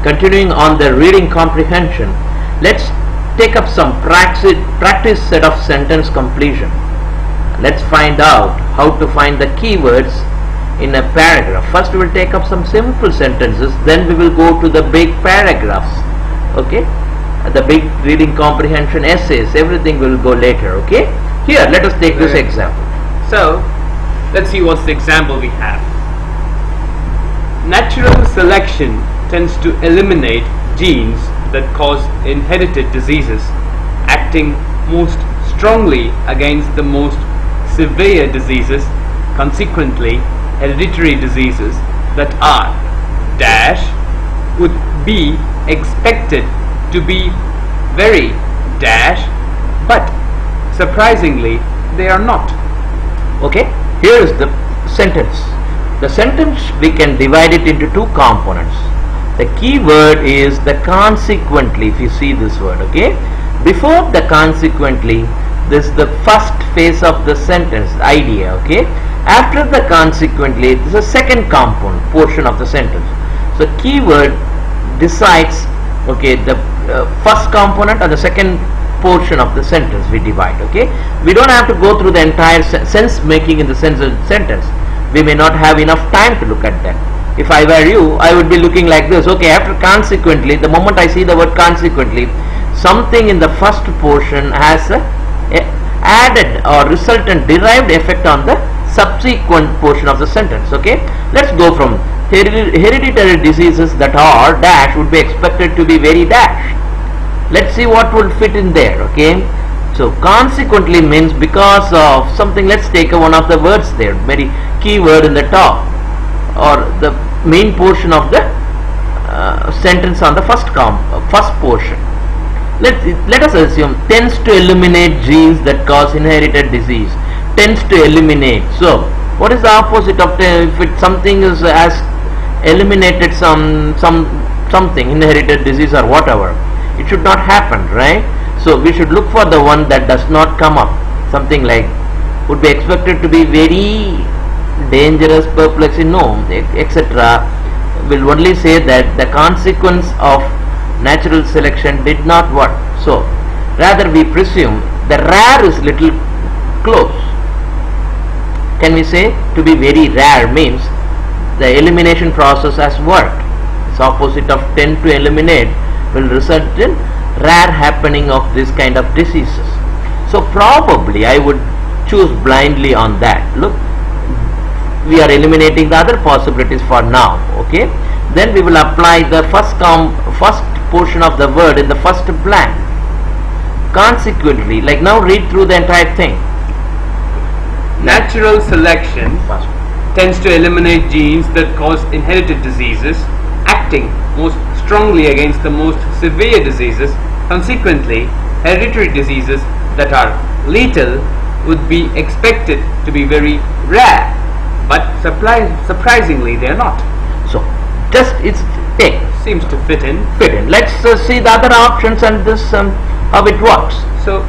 Continuing on the reading comprehension, let's take up some practice set of sentence completion. Let's find out how to find the keywords in a paragraph. First we will take up some simple sentences, then we will go to the big paragraphs. Okay, the big reading comprehension essays, everything will go later. Okay, here let us take this example. So let's see what's the example we have. Natural selection tends to eliminate genes that cause inherited diseases, acting most strongly against the most severe diseases. Consequently, hereditary diseases that are dash would be expected to be very dash, but surprisingly they are not. Okay, here is the sentence. The sentence, we can divide it into two components. The key word is the consequently. If you see this word, okay, before the consequently, this is the first phase of the sentence, the idea. Okay, after the consequently, this is the second component portion of the sentence. So keyword decides, okay, the first component or the second portion of the sentence we divide. Okay, we don't have to go through the entire sense making in the sentence. We may not have enough time to look at that. If I were you, I would be looking like this. Okay, after consequently, the moment I see the word consequently, something in the first portion has a added or resultant derived effect on the subsequent portion of the sentence. Okay, let's go from hereditary diseases that are dash would be expected to be very dash. Let's see what would fit in there. Okay, so consequently means because of something. Let's take one of the words there, very key word in the top, or the main portion of the sentence on the first portion. Let us assume tends to eliminate genes that cause inherited disease. Tends to eliminate. So what is the opposite of if it something is has eliminated something inherited disease or whatever? It should not happen, right? So we should look for the one that does not come up. Something like would be expected to be very dangerous, perplexing, no, etc. will only say that the consequence of natural selection did not work. So rather we presume the rare is little close. Can we say to be very rare means the elimination process has worked. It's opposite of tend to eliminate will result in rare happening of this kind of diseases. So probably I would choose blindly on that. Look, we are eliminating the other possibilities for now. Okay, then we will apply the first portion of the word in the first blank. Consequently, like now read through the entire thing. Natural selection tends to eliminate genes that cause inherited diseases, acting most strongly against the most severe diseases. Consequently, hereditary diseases that are lethal would be expected to be very rare, but surprisingly they are not. So just it's seems to fit in. Let's see the other options and this how it works. So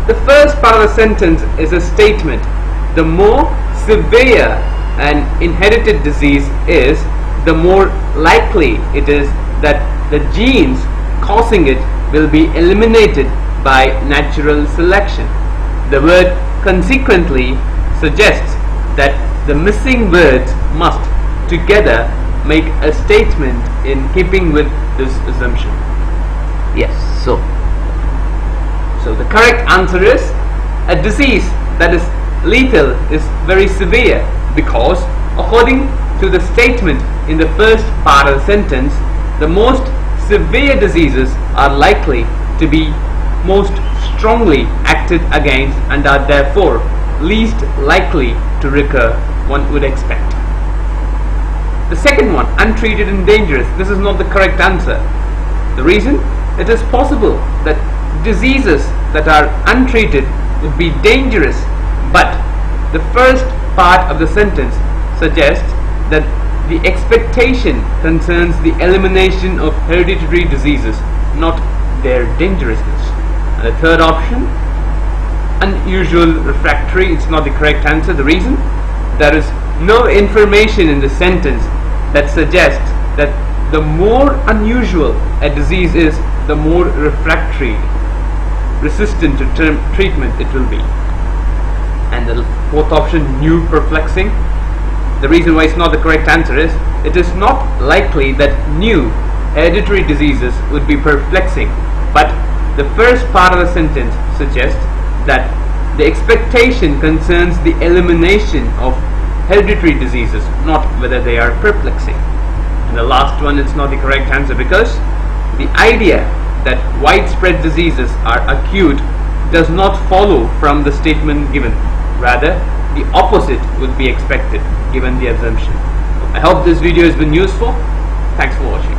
the first part of the sentence is a statement. The more severe an inherited disease is, the more likely it is that the genes causing it will be eliminated by natural selection. The word consequently suggests that the missing words must together make a statement in keeping with this assumption. Yes, so the correct answer is a disease that is lethal is very severe, because according to the statement in the first part of the sentence, the most severe diseases are likely to be most strongly acted against and are therefore least likely to recur, one would expect. The second one, untreated and dangerous, this is not the correct answer. The reason? It is possible that diseases that are untreated would be dangerous, but the first part of the sentence suggests that the expectation concerns the elimination of hereditary diseases, not their dangerousness. And the third option, unusual refractory, it's not the correct answer. The reason? There is no information in the sentence that suggests that the more unusual a disease is, the more refractory, resistant to treatment it will be. And the fourth option, new perplexing. The reason why it's not the correct answer is, it is not likely that new hereditary diseases would be perplexing, but the first part of the sentence suggests that the expectation concerns the elimination of hereditary diseases, not whether they are perplexing. And the last one, it's not the correct answer, because the idea that widespread diseases are acute does not follow from the statement given. Rather, the opposite would be expected given the assumption. I hope this video has been useful. Thanks for watching.